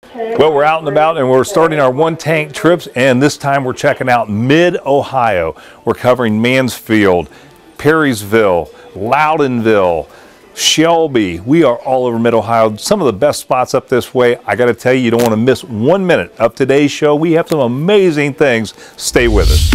Well, we're out and about and we're starting our one-tank trips, and this time we're checking out mid-Ohio. We're covering Mansfield, Perrysville, Loudonville, Shelby. We are all over mid-Ohio. Some of the best spots up this way. I got to tell you, you don't want to miss 1 minute of today's show. We have some amazing things. Stay with us.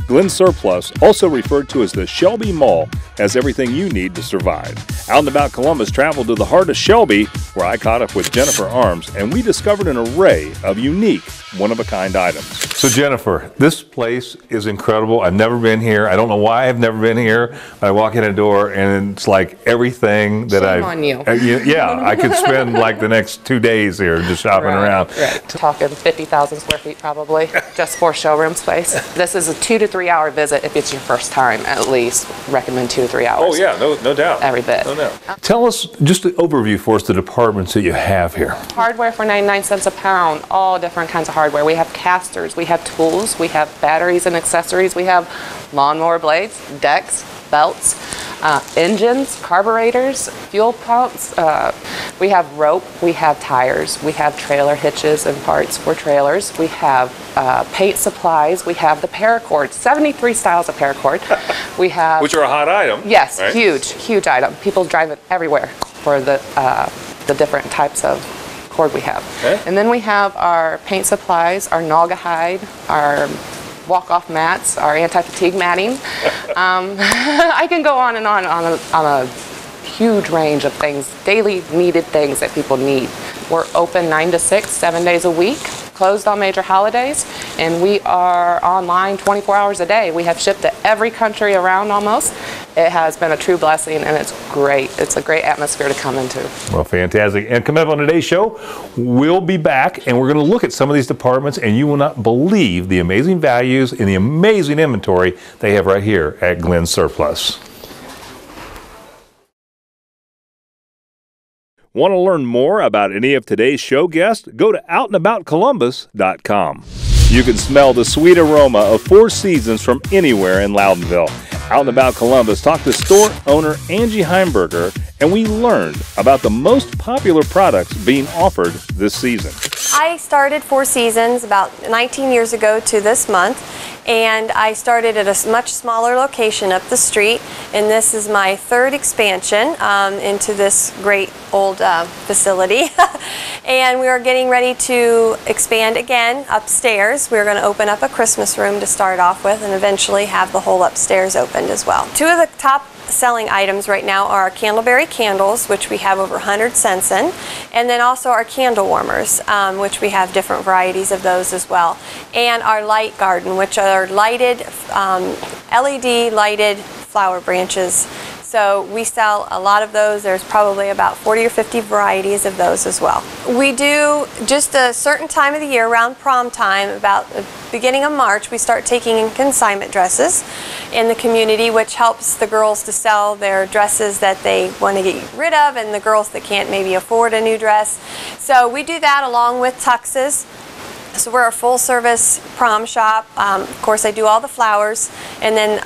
Glen Surplus, also referred to as the Shelby Mall, has everything you need to survive. Out and About Columbus traveled to the heart of Shelby, where I caught up with Jennifer Arms, and we discovered an array of unique, one-of-a-kind items. So Jennifer, this place is incredible. I've never been here. I don't know why I've never been here. I walk in a door and it's like everything that I've... Shame on you. Yeah, I could spend like the next 2 days here just shopping around. Right. Talking 50,000 square feet probably, just for showroom space. This is a 2 to 3 hour visit if it's your first time, at least. Recommend 2 to 3 hours. Oh yeah, no doubt. Every bit. No doubt. Tell us, just an overview for us, the departments that you have here. Hardware for 99 cents a pound, all different kinds of hardware. We have casters, we have tools, we have batteries and accessories, we have lawnmower blades, decks, belts, engines, carburetors, fuel pumps. We have rope, we have tires, we have trailer hitches and parts for trailers. We have paint supplies, we have the paracord, 73 styles of paracord. We have... Which are a hot item. Yes, right? huge item. People drive it everywhere for the different types of cord we have. Okay. And then we have our paint supplies, our Naugahyde, our walk-off mats, our anti-fatigue matting. I can go on and on a huge range of things, daily needed things that people need. We're open 9 to 6, 7 days a week, closed on major holidays, and we are online 24 hours a day. We have shipped to every country around almost. It has been a true blessing, and it's great. It's a great atmosphere to come into. Well, fantastic. And coming up on today's show, we'll be back, and we're going to look at some of these departments, and you will not believe the amazing values and the amazing inventory they have right here at Glen Surplus. Want to learn more about any of today's show guests? Go to outandaboutcolumbus.com. You can smell the sweet aroma of 4 seasons from anywhere in Loudonville. Out and About Columbus talked to store owner Angie Heimberger, and we learned about the most popular products being offered this season. I started 4 Seasons about 19 years ago to this month, and I started at a much smaller location up the street, and this is my 3rd expansion into this great old facility. And we are getting ready to expand again upstairs. We're going to open up a Christmas room to start off with, and eventually have the whole upstairs opened as well. 2 of the top selling items right now are our candleberry candles, which we have over 100 scents in, and then also our candle warmers, which we have different varieties of those as well, and our light garden, which are lighted, LED lighted flower branches. So we sell a lot of those. There's probably about 40 or 50 varieties of those as well. We do just a certain time of the year, around prom time, about the beginning of March, we start taking in consignment dresses in the community, which helps the girls to sell their dresses that they want to get rid of, and the girls that can't maybe afford a new dress. So we do that along with tuxes. So we're a full-service prom shop. Of course, I do all the flowers, and then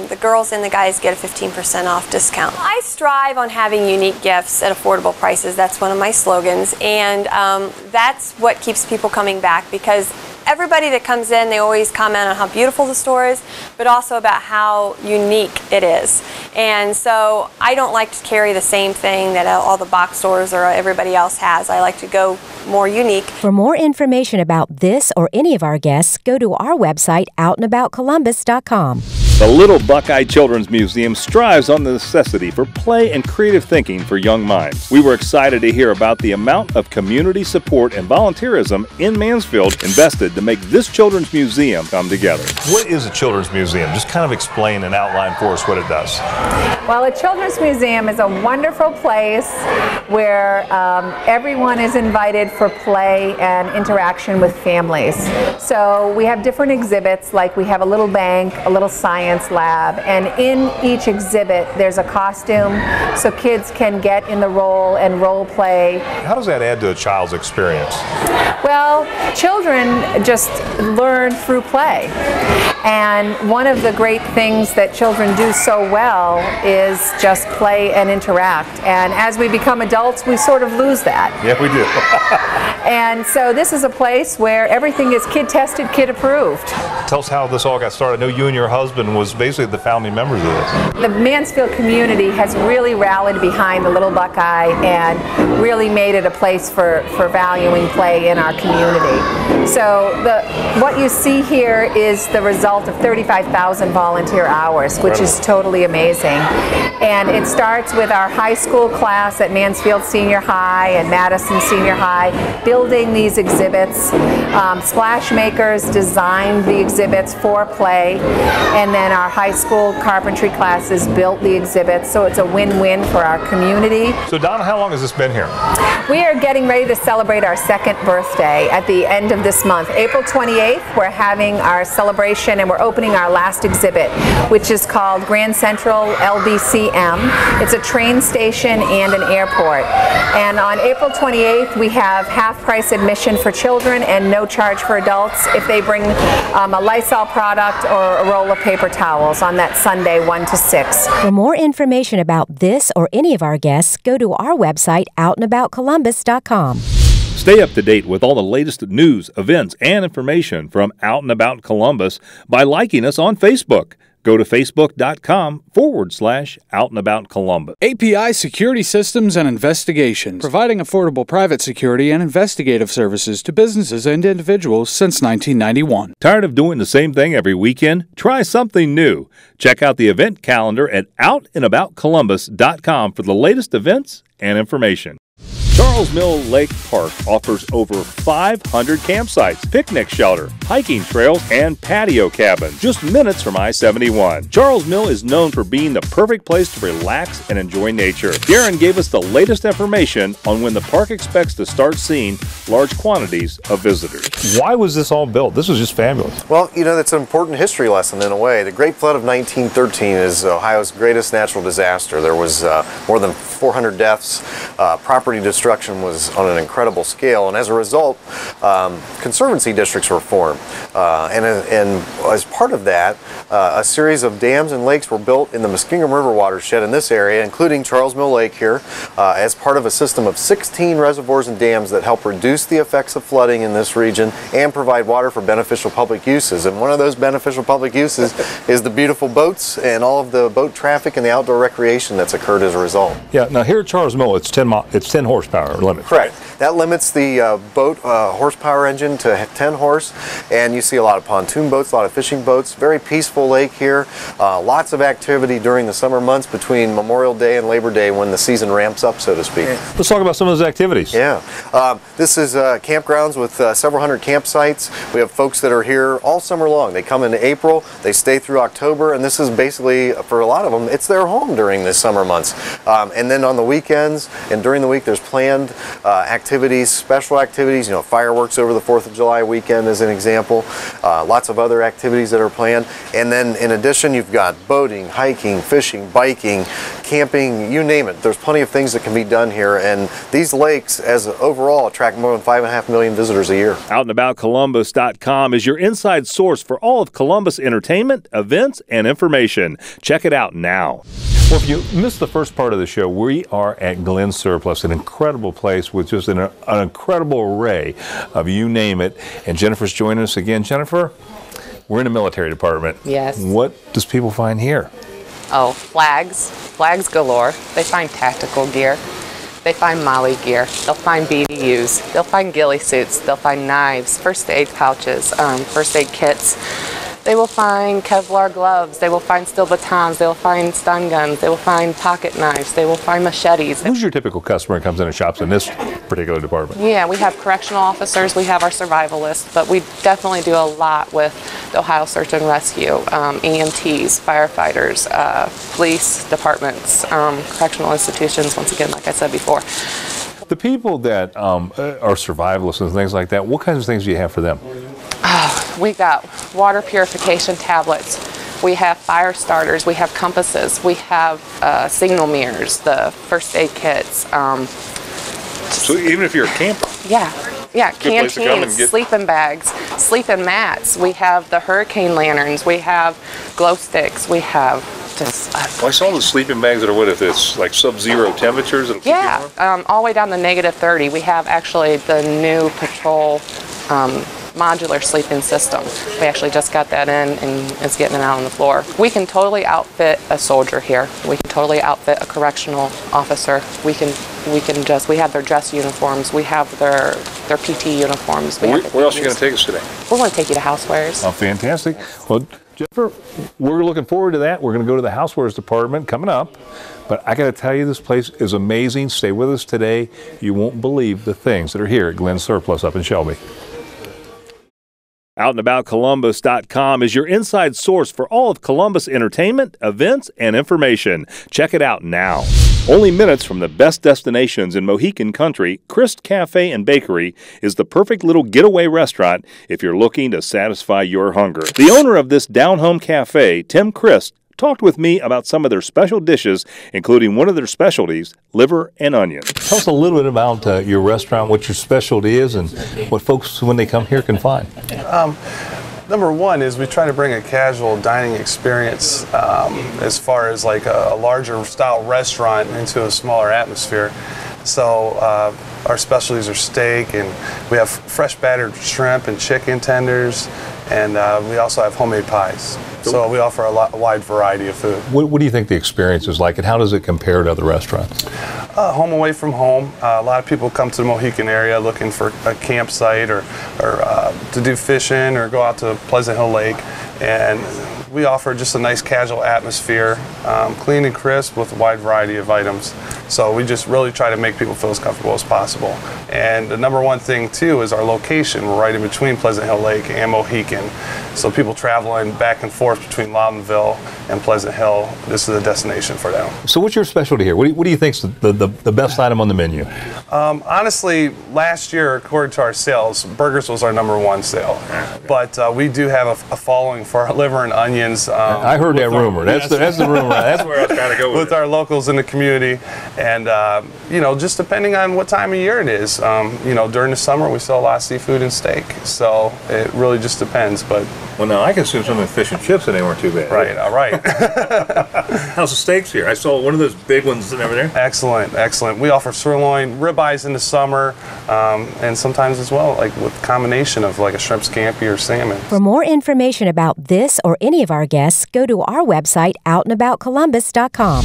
the girls and the guys get a 15% off discount. I strive on having unique gifts at affordable prices. That's one of my slogans, and that's what keeps people coming back, because everybody that comes in, they always comment on how beautiful the store is, but also about how unique it is. And so I don't like to carry the same thing that all the box stores or everybody else has. I like to go more unique. For more information about this or any of our guests, go to our website, outandaboutcolumbus.com. The Little Buckeye Children's Museum strives on the necessity for play and creative thinking for young minds. We were excited to hear about the amount of community support and volunteerism in Mansfield invested to make this children's museum come together. What is a children's museum? Just kind of explain and outline for us what it does. Well, a children's museum is a wonderful place where everyone is invited for play and interaction with families. So we have different exhibits, like we have a little bank, a little science lab, and in each exhibit there's a costume so kids can get in the role and role play. How does that add to a child's experience? Well, children just learn through play. And one of the great things that children do so well is just play and interact. And as we become adults, we sort of lose that. Yeah, we do. And so this is a place where everything is kid tested, kid approved. Tell us how this all got started. I know you and your husband was basically the founding members of this. The Mansfield community has really rallied behind the Little Buckeye and really made it a place for valuing play in our community. So what you see here is the result of 35,000 volunteer hours, which is totally amazing. And it starts with our high school class at Mansfield Senior High and Madison Senior High building these exhibits. Splash Makers designed the exhibits for play, and then our high school carpentry classes built the exhibits, so it's a win-win for our community. So Donna, how long has this been here? We are getting ready to celebrate our second birthday at the end of this month. April 28th, we're having our celebration and we're opening our last exhibit, which is called Grand Central LBCM. It's a train station and an airport. And on April 28th, we have half-price admission for children and no charge for adults if they bring a Lysol product or a roll of paper towels on that Sunday 1 to 6. For more information about this or any of our guests, go to our website, outandaboutcolumbus.com. Stay up to date with all the latest news, events, and information from Out and About Columbus by liking us on Facebook. Go to facebook.com/Out and About Columbus. API Security Systems and Investigations, providing affordable private security and investigative services to businesses and individuals since 1991. Tired of doing the same thing every weekend? Try something new. Check out the event calendar at outandaboutcolumbus.com for the latest events and information. Charles Mill Lake Park offers over 500 campsites, picnic shelter, hiking trails, and patio cabins, just minutes from I-71. Charles Mill is known for being the perfect place to relax and enjoy nature. Darren gave us the latest information on when the park expects to start seeing large quantities of visitors. Why was this all built? This was just fabulous. Well, you know, that's an important history lesson in a way. The Great Flood of 1913 is Ohio's greatest natural disaster. There was more than 400 deaths, property destruction was on an incredible scale, and as a result, conservancy districts were formed. And as part of that, a series of dams and lakes were built in the Muskingum River watershed in this area, including Charles Mill Lake here, as part of a system of 16 reservoirs and dams that help reduce the effects of flooding in this region and provide water for beneficial public uses. And one of those beneficial public uses is the beautiful boats and all of the boat traffic and the outdoor recreation that's occurred as a result. Yeah, now here at Charles Mill, it's 10 horsepower limit. Correct. That limits the boat horsepower engine to 10 horse, and you see a lot of pontoon boats, a lot of fishing boats. Very peaceful lake here. Lots of activity during the summer months between Memorial Day and Labor Day when the season ramps up, so to speak. Let's talk about some of those activities. Yeah. This is campgrounds with several hundred campsites. We have folks that are here all summer long. They come in April, they stay through October, and this is basically, for a lot of them, it's their home during the summer months. And then on the weekends and during the week, there's planned activities, special activities, you know, fireworks over the 4th of July weekend as an example, lots of other activities that are planned. And then in addition, you've got boating, hiking, fishing, biking, camping, you name it. There's plenty of things that can be done here, and these lakes as overall attract more than 5.5 million visitors a year. OutandAboutColumbus.com is your inside source for all of Columbus entertainment, events, and information. Check it out now. Well, if you missed the first part of the show, we are at Glen Surplus, an incredible place with just an incredible array of you name it. And Jennifer's joining us again. Jennifer, we're in the military department. Yes. What does people find here? Oh, flags galore. They find tactical gear. They find Molly gear. They'll find BDUs. They'll find ghillie suits. They'll find knives, first aid pouches, first aid kits. They will find Kevlar gloves, they will find steel batons, they will find stun guns, they will find pocket knives, they will find machetes. Who's your typical customer who comes in and shops in this particular department? Yeah, we have correctional officers, we have our survivalists, but we definitely do a lot with the Ohio Search and Rescue, EMTs, firefighters, police departments, correctional institutions, once again, like I said before. The people that are survivalists and things like that, what kinds of things do you have for them? We got water purification tablets, we have fire starters, we have compasses, we have signal mirrors, the first aid kits. So even if you're a camper? Yeah, canteens, sleeping bags, sleeping mats, we have the hurricane lanterns, we have glow sticks, we have just... Well, I saw the sleeping bags that are, what if it's like sub-zero temperatures? That'll keep you warm? All the way down to -30. We have actually the new patrol modular sleeping system. We actually just got that in and it's getting it out on the floor. We can totally outfit a soldier here. We can totally outfit a correctional officer. We have their dress uniforms. We have their PT uniforms. Where else are you going to take us today? We're going to take you to Housewares. Oh, fantastic. Well, Jennifer, we're looking forward to that. We're going to go to the Housewares department coming up. But I got to tell you, this place is amazing. Stay with us today. You won't believe the things that are here at Glenn Surplus up in Shelby. OutandAboutColumbus.com is your inside source for all of Columbus entertainment, events, and information. Check it out now. Only minutes from the best destinations in Mohican Country, Christ Cafe and Bakery is the perfect little getaway restaurant if you're looking to satisfy your hunger. The owner of this down-home cafe, Tim Christ, talked with me about some of their special dishes, including one of their specialties, liver and onions. Tell us a little bit about your restaurant, what your specialty is, and what folks, when they come here, can find. Number one is we try to bring a casual dining experience as far as like a larger style restaurant into a smaller atmosphere. So our specialties are steak, and we have fresh battered shrimp and chicken tenders, and we also have homemade pies. So we offer a wide variety of food. What do you think the experience is like, and how does it compare to other restaurants? Home away from home. A lot of people come to the Mohican area looking for a campsite or to do fishing or go out to Pleasant Hill Lake. And we offer just a nice casual atmosphere, clean and crisp with a wide variety of items. So we just really try to make people feel as comfortable as possible. And the number one thing too is our location. We're right in between Pleasant Hill Lake and Mohican. So people traveling back and forth between Loudonville and Pleasant Hill, this is a destination for them. So what's your specialty here? What do you think's the best item on the menu? Honestly, last year, according to our sales, burgers was our number one sale. But we do have a following for our liver and onions. I heard that rumor. That's the rumor. That's where I was trying to go with our locals in the community. And, just depending on what time of year it is. During the summer, we sell a lot of seafood and steak. So it really just depends. But well, now I consumed some of the fish and chips and they weren't too bad. Right, all right. How's the steaks here? I saw one of those big ones over there. Excellent, excellent. We offer sirloin, ribeyes in the summer, and sometimes as well, like with combination of like a shrimp scampi or salmon. For more information about this or any of our guests, go to our website, OutandAboutColumbus.com.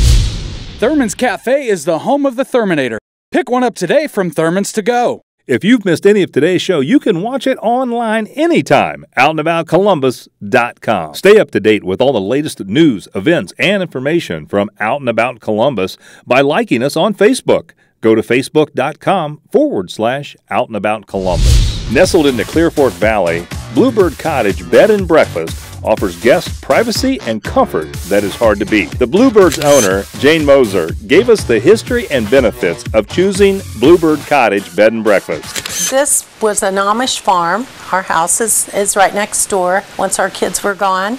Thurman's Cafe is the home of the Therminator. Pick one up today from Thurman's To Go. If you've missed any of today's show, you can watch it online anytime. OutandAboutColumbus.com. Stay up to date with all the latest news, events, and information from Out and About Columbus by liking us on Facebook. Go to Facebook.com/Out and About Columbus. Nestled in the Clear Fork Valley, Bluebird Cottage Bed and Breakfast offers guests privacy and comfort that is hard to beat. The Bluebird's owner, Jane Moser, gave us the history and benefits of choosing Bluebird Cottage Bed and Breakfast. This was an Amish farm. Our house is right next door. Once our kids were gone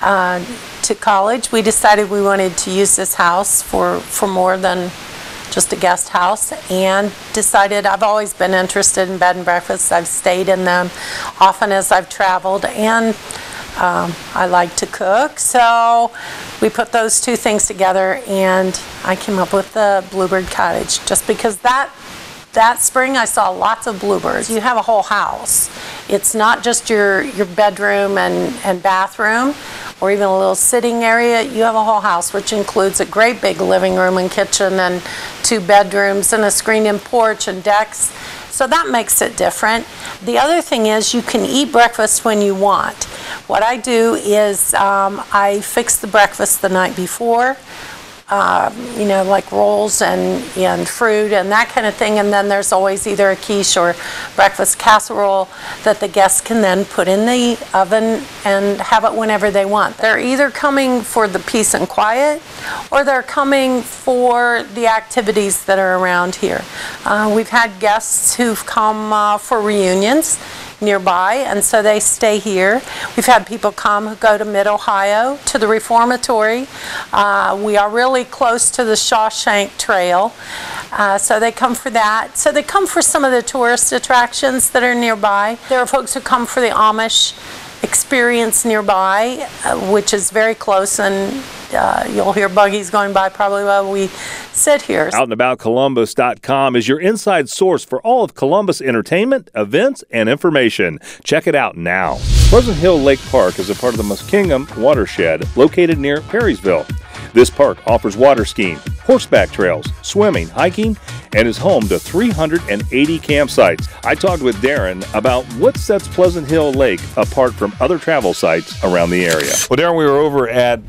to college, we decided we wanted to use this house for more than just a guest house, and decided I've always been interested in bed and breakfasts. I've stayed in them often as I've traveled, and I like to cook, so we put those two things together and I came up with the Bluebird Cottage, just because that spring I saw lots of bluebirds. You have a whole house. It's not just your bedroom and bathroom or even a little sitting area. You have a whole house, which includes a great big living room and kitchen and 2 bedrooms and a screened-in porch and decks. So that makes it different. The other thing is you can eat breakfast when you want. What I do is I fix the breakfast the night before, you know, like rolls and fruit and that kind of thing, and then there's always either a quiche or breakfast casserole that the guests can then put in the oven and have it whenever they want. They're either coming for the peace and quiet, or they're coming for the activities that are around here. We've had guests who've come for reunions nearby, and so they stay here. We've had people come who go to Mid-Ohio, to the Reformatory. We are really close to the Shawshank Trail, so they come for that. So they come for some of the tourist attractions that are nearby. There are folks who come for the Amish experience nearby, which is very close, and you'll hear buggies going by probably while we sit here. OutandAboutColumbus.com is your inside source for all of Columbus entertainment, events, and information. Check it out now. Pleasant Hill Lake Park is a part of the Muskingum watershed located near Perrysville. This park offers water skiing, horseback trails, swimming, hiking, and is home to 380 campsites. I talked with Darren about what sets Pleasant Hill Lake apart from other travel sites around the area. Well, Darren, we were over at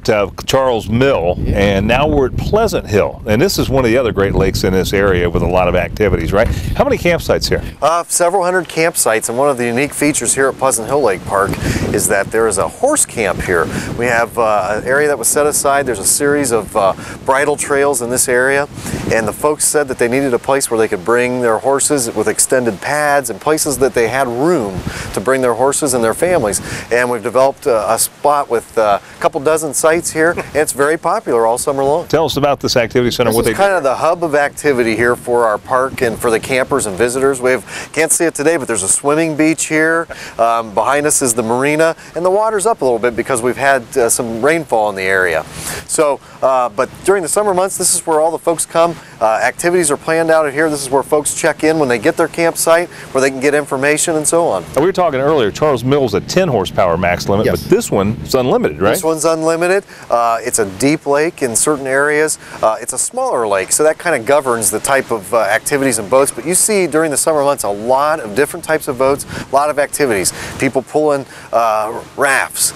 Charles Mill, and now we're at Pleasant Hill. And this is one of the other great lakes in this area with a lot of activities, right? How many campsites here? Several hundred campsites, and one of the unique features here at Pleasant Hill Lake Park is that there is a horse camp here. We have an area that was set aside. There's a series of bridle trails in this area, and the folks said that they needed a place where they could bring their horses with extended pads and places that they had room to bring their horses and their families. And we've developed a spot with a couple dozen sites here, and it's very popular all summer long. Tell us about this activity center. This is kind of the hub of activity here for our park and for the campers and visitors. We can't see it today, but there's a swimming beach here. Behind us is the marina, and the water's up a little bit because we've had some rainfall in the area. So, but during the summer months, this is where all the folks come. Activities are planned out here. This is where folks check in when they get their campsite, where they can get information and so on. We were talking earlier, Charles Mill's a 10 horsepower max limit, yes. But this one's unlimited, right? This one's unlimited. It's a deep lake in certain areas. It's a smaller lake, so that kind of governs the type of activities and boats. But you see during the summer months a lot of different types of boats, a lot of activities. People pulling rafts,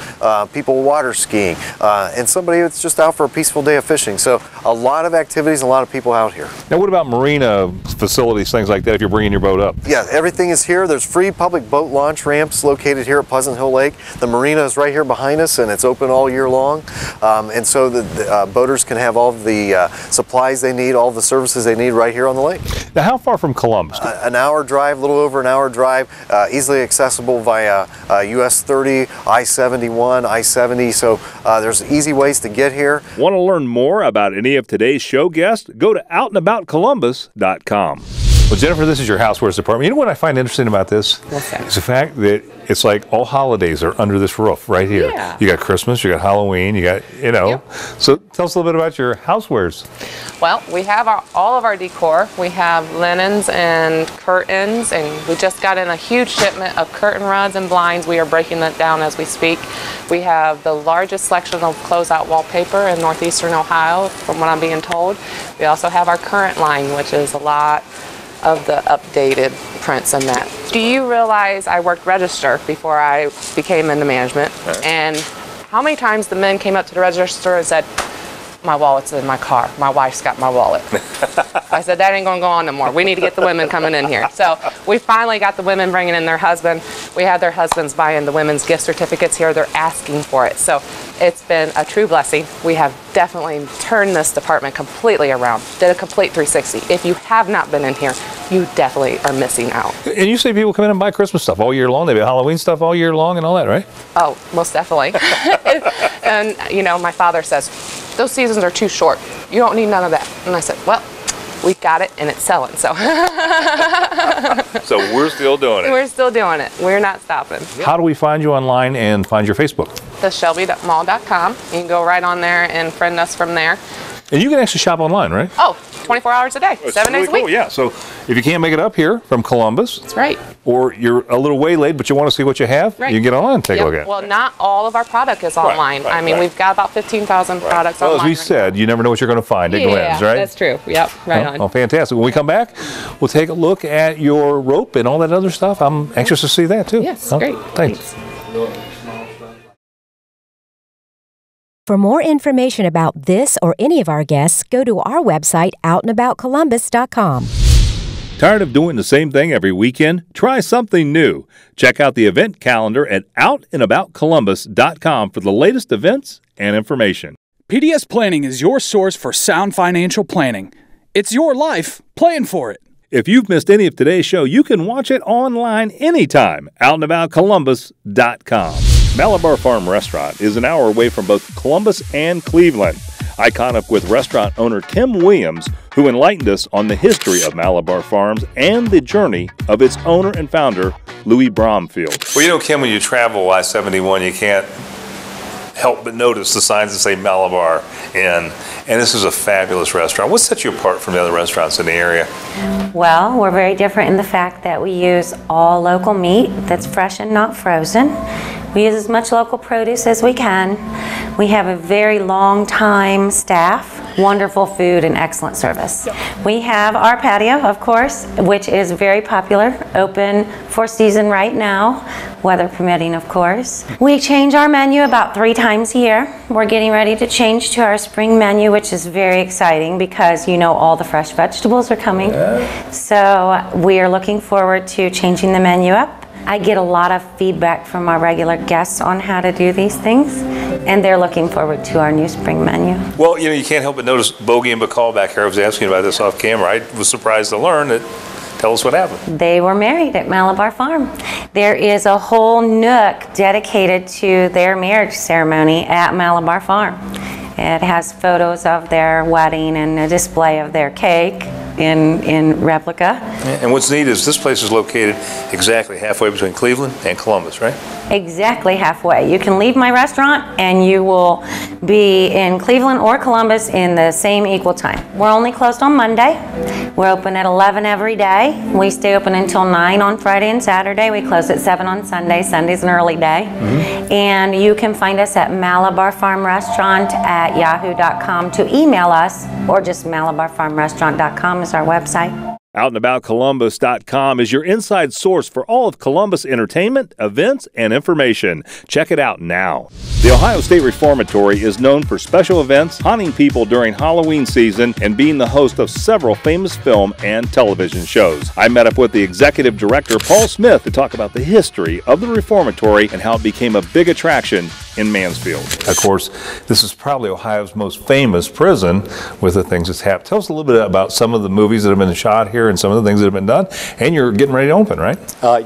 people water skiing, and somebody that's just out for a peaceful day of fishing. So a lot of activities, a lot of people out here. Now what about marina facilities, things like that, if you're bringing your boat up? Yeah, everything is here. There's free public boat launch ramps located here at Pleasant Hill Lake. The marina is right here behind us, and it's open all year long. And so the boaters can have all of the supplies they need, all the services they need right here on the lake. Now how far from Columbus? An hour drive, a little over an hour drive, easily accessible via US 30, I-71, I-70, so there's easy ways to get here. Want to learn more about any of today's show guests? Go to OutandAboutColumbus.com. Well, Jennifer, this is your housewares department. You know what I find interesting about this? What's that? It's the fact that it's like all holidays are under this roof right here. Yeah. You got Christmas, you got Halloween, you got, you know. Yep. So tell us a little bit about your housewares. Well, we have all of our decor. We have linens and curtains, and we just got in a huge shipment of curtain rods and blinds. We are breaking that down as we speak. We have the largest selection of closeout wallpaper in northeastern Ohio, from what I'm being told. We also have our current line, which is a lot of the updated prints and that. Do you realize I worked register before I became into management? And how many times the men came up to the register and said, my wallet's in my car, my wife's got my wallet. I said, that ain't gonna go on no more. We need to get the women coming in here. So we finally got the women bringing in their husband. We had their husbands buying the women's gift certificates here. They're asking for it. So it's been a true blessing. We have definitely turned this department completely around, did a complete 360. If you have not been in here, you definitely are missing out. And you say people come in and buy Christmas stuff all year long. They buy Halloween stuff all year long and all that, right? Oh, most definitely. And you know, my father says, those seasons are too short. You don't need none of that. And I said, well, we got it and it's selling, so. So we're still doing it. We're still doing it. We're not stopping. How do we find you online and find your Facebook? theshelbymall.com. You can go right on there and friend us from there. And you can actually shop online, right? Oh, 24 hours a day, 7 days a week. Cool, yeah. So if you can't make it up here from Columbus, That's right. or you're a little waylaid but you want to see what you have, Right. you can get online and take a look at it. Well, not all of our product is online. I mean, we've got about 15,000 products Well, online. as we said, you never know what you're going to find at Glenn's, right? That's true. Yep, right on. Oh, fantastic. When we come back, we'll take a look at your rope and all that other stuff. I'm anxious to see that too. Yes, Oh, great. Thanks. For more information about this or any of our guests, go to our website, outandaboutcolumbus.com. Tired of doing the same thing every weekend? Try something new. Check out the event calendar at outandaboutcolumbus.com for the latest events and information. PDS Planning is your source for sound financial planning. It's your life. Plan for it. If you've missed any of today's show, you can watch it online anytime. Outandaboutcolumbus.com. Malabar Farm Restaurant is an hour away from both Columbus and Cleveland. I caught up with restaurant owner Tim Williams, who enlightened us on the history of Malabar Farms and the journey of its owner and founder, Louis Bromfield. Well, you know, Kim, when you travel I-71, you can't help but notice the signs that say Malabar Inn, and this is a fabulous restaurant. What sets you apart from the other restaurants in the area? Well, we're very different in the fact that we use all local meat that's fresh and not frozen. We use as much local produce as we can. We have a very long time staff, wonderful food, and excellent service. We have our patio, of course, which is very popular, open for season right now, weather permitting, of course. We change our menu about 3 times a year. We're getting ready to change to our spring menu, which is very exciting because you know all the fresh vegetables are coming. So we are looking forward to changing the menu up. I get a lot of feedback from our regular guests on how to do these things, and they're looking forward to our new spring menu. Well, you know, you can't help but notice Bogey and Bacall back here. I was asking about this off camera. I was surprised to learn that. Tell us what happened. They were married at Malabar Farm. There is a whole nook dedicated to their marriage ceremony at Malabar Farm. It has photos of their wedding and a display of their cake in replica. And what's neat is this place is located exactly halfway between Cleveland and Columbus, right? Exactly halfway. You can leave my restaurant and you will be in Cleveland or Columbus in the same equal time. We're only closed on Monday. We're open at 11 every day. We stay open until 9 on Friday and Saturday. We close at 7 on Sunday. Sunday's an early day. And you can find us at malabarfarmrestaurant@yahoo.com to email us, or just malabarfarmrestaurant.com is our website. Outandaboutcolumbus.com is your inside source for all of Columbus entertainment, events, and information. Check it out now. The Ohio State Reformatory is known for special events, haunting people during Halloween season, and being the host of several famous film and television shows. I met up with the executive director, Paul Smith, to talk about the history of the Reformatory and how it became a big attraction in Mansfield. Of course, this is probably Ohio's most famous prison with the things that's happened. Tell us a little bit about some of the movies that have been shot here and some of the things that have been done. And you're getting ready to open, right?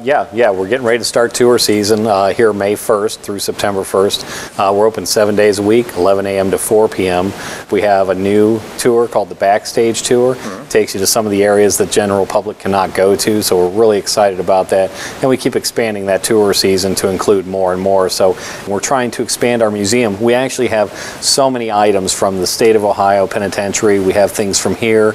Yeah, we're getting ready to start tour season here May 1st through September 1st. We're open 7 days a week, 11 a.m. to 4 p.m. We have a new tour called the Backstage Tour. It takes you to some of the areas that general public cannot go to, so we're really excited about that. And we keep expanding that tour season to include more and more. So we're trying to expand our museum. We actually have so many items from the state of Ohio Penitentiary. We have things from here.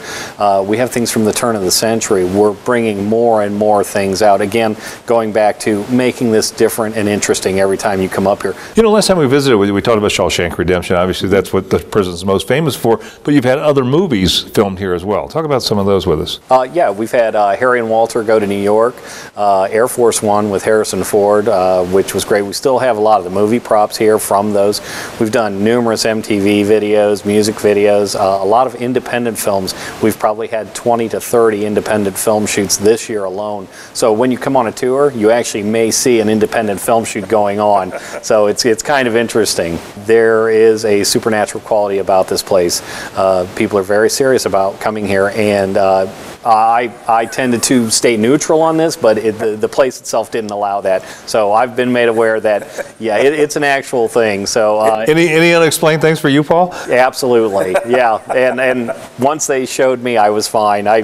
We have things from the turn of the century. We're bringing more and more things out. Again, going back to making this different and interesting every time you come up here. You know, last time we visited, we talked about Shawshank Redemption. Obviously, that's what the prison's most famous for, but you've had other movies filmed here as well. Talk about some of those with us. Yeah, we've had Harry and Walter Go to New York, Air Force One with Harrison Ford, which was great. We still have a lot of the movie props here from those. We've done numerous MTV videos, music videos, a lot of independent films. We've probably had 20 to 30 independent film shoots this year alone. So when you come on a tour, you actually may see an independent film shoot going on. So it's kind of interesting. There is a supernatural quality about this place. People are very serious about coming here, and I tended to stay neutral on this, but the place itself didn't allow that. So I've been made aware that, yeah, it's an actual thing. So any unexplained things for you, Paul? Absolutely, yeah. And once they showed me, I was fine. I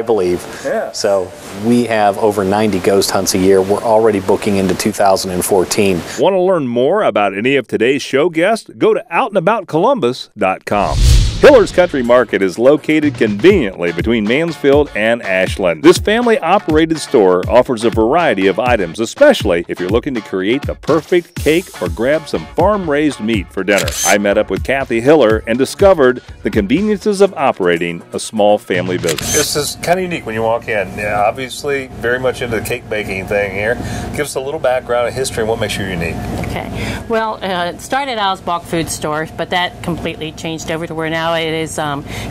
believe. Yeah. So we have over 90 ghost hunts a year. We're already booking into 2014. Want to learn more about any of today's show guests? Go to outandaboutcolumbus.com. Hiller's Country Market is located conveniently between Mansfield and Ashland. This family-operated store offers a variety of items, especially if you're looking to create the perfect cake or grab some farm-raised meat for dinner. I met up with Kathy Hiller and discovered the conveniences of operating a small family business. This is kind of unique when you walk in. Yeah, obviously, very much into the cake baking thing here. Give us a little background and history and what makes you unique. Okay. Well, it started out as bulk food store, but that completely changed over to where now it is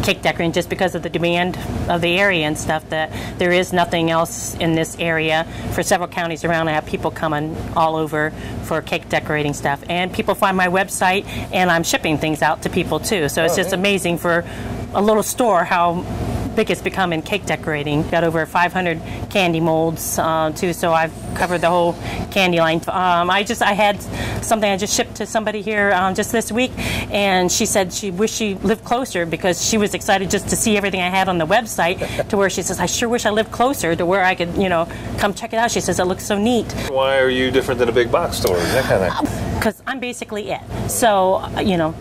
cake decorating, just because of the demand of the area and stuff, that there is nothing else in this area. For several counties around, I have people coming all over for cake decorating stuff. And people find my website, and I'm shipping things out to people too. So it's just amazing for a little store how big it's become in cake decorating. Got over 500 candy molds too, so I've covered the whole candy line. I had something I just shipped to somebody here just this week, and she said she wished she lived closer because she was excited just to see everything I had on the website, to where she says, I sure wish I lived closer to where I could, come check it out. She says it looks so neat. Why are you different than a big box store? That kind of thing. Because I'm basically it. So,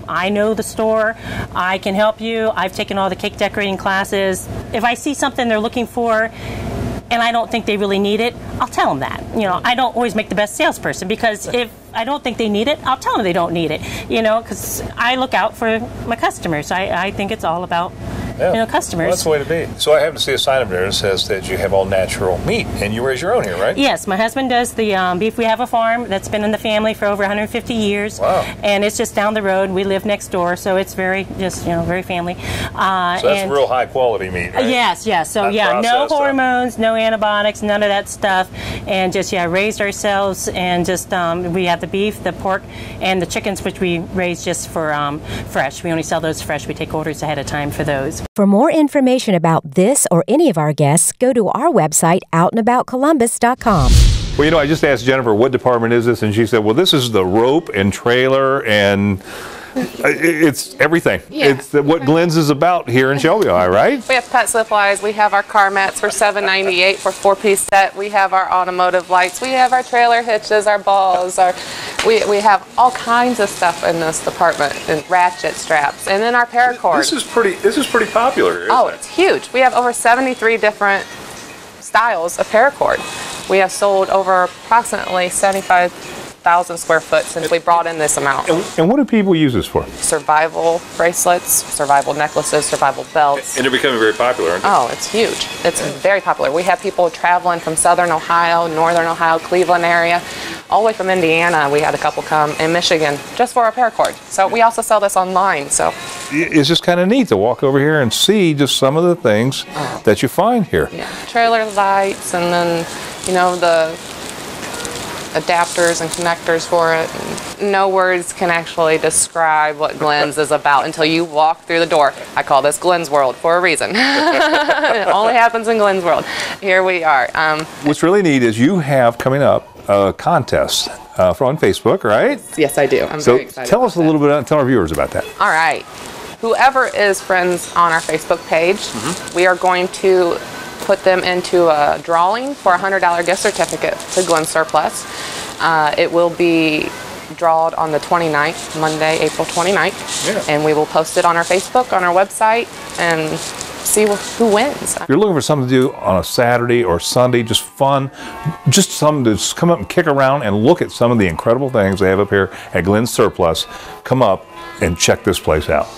I know the store. I can help you. I've taken all the cake decorating classes. If I see something they're looking for and I don't think they really need it, I'll tell them that. I don't always make the best salesperson, because if I don't think they need it, I'll tell them they don't need it. Because I look out for my customers. I think it's all about customers. Well, that's the way to be. So I happen to see a sign up there that says that you have all natural meat, and you raise your own here, right? Yes, my husband does the beef. We have a farm that's been in the family for over 150 years. Wow. And it's just down the road. We live next door, so it's very family. So that's real high quality meat, right? Yes. So no hormones, no antibiotics, none of that stuff, and just raised ourselves, and just we have the beef, the pork, and the chickens, which we raise just for fresh. We only sell those fresh. We take orders ahead of time for those. For more information about this or any of our guests, go to our website, outandaboutcolumbus.com. Well, I just asked Jennifer, what department is this? And she said, well, this is the rope and trailer, and it's everything. Yeah. It's what Glenn's is about here in Shelby, right? We have pet supplies. We have our car mats for $7.98 for 4-piece set. We have our automotive lights. We have our trailer hitches, our balls. We have all kinds of stuff in this department, and ratchet straps, and then our paracord. This is pretty popular. Isn't it? It's huge. We have over 73 different styles of paracord. We have sold over approximately 75,000 square foot since we brought in this amount. And what do people use this for? Survival bracelets, survival necklaces, survival belts. And they're becoming very popular, aren't they? Oh, it's huge. It's very popular. We have people traveling from southern Ohio, northern Ohio, Cleveland area, all the way from Indiana. We had a couple come, in Michigan, just for our paracord. So we also sell this online. So it's just kind of neat to walk over here and see just some of the things that you find here. Yeah, trailer lights, and then the adapters and connectors for it. No words can actually describe what Glenn's is about until you walk through the door. I call this Glenn's World for a reason. It only happens in Glenn's World. Here we are. What's really neat is you have coming up a contest on Facebook, right? Yes, I do. I'm very excited. Tell us a little bit, tell our viewers about that. All right. Whoever is friends on our Facebook page, we are going to put them into a drawing for a $100 gift certificate to Glen Surplus. It will be drawn on the 29th, Monday, April 29th, and we will post it on our Facebook, on our website, and see who wins. If you're looking for something to do on a Saturday or Sunday, just fun, just something to just come up and kick around and look at some of the incredible things they have up here at Glen Surplus, come up and check this place out.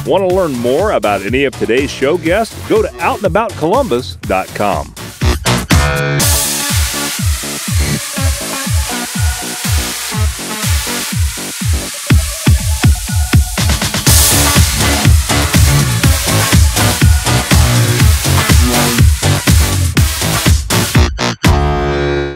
Want to learn more about any of today's show guests? Go to outandaboutcolumbus.com.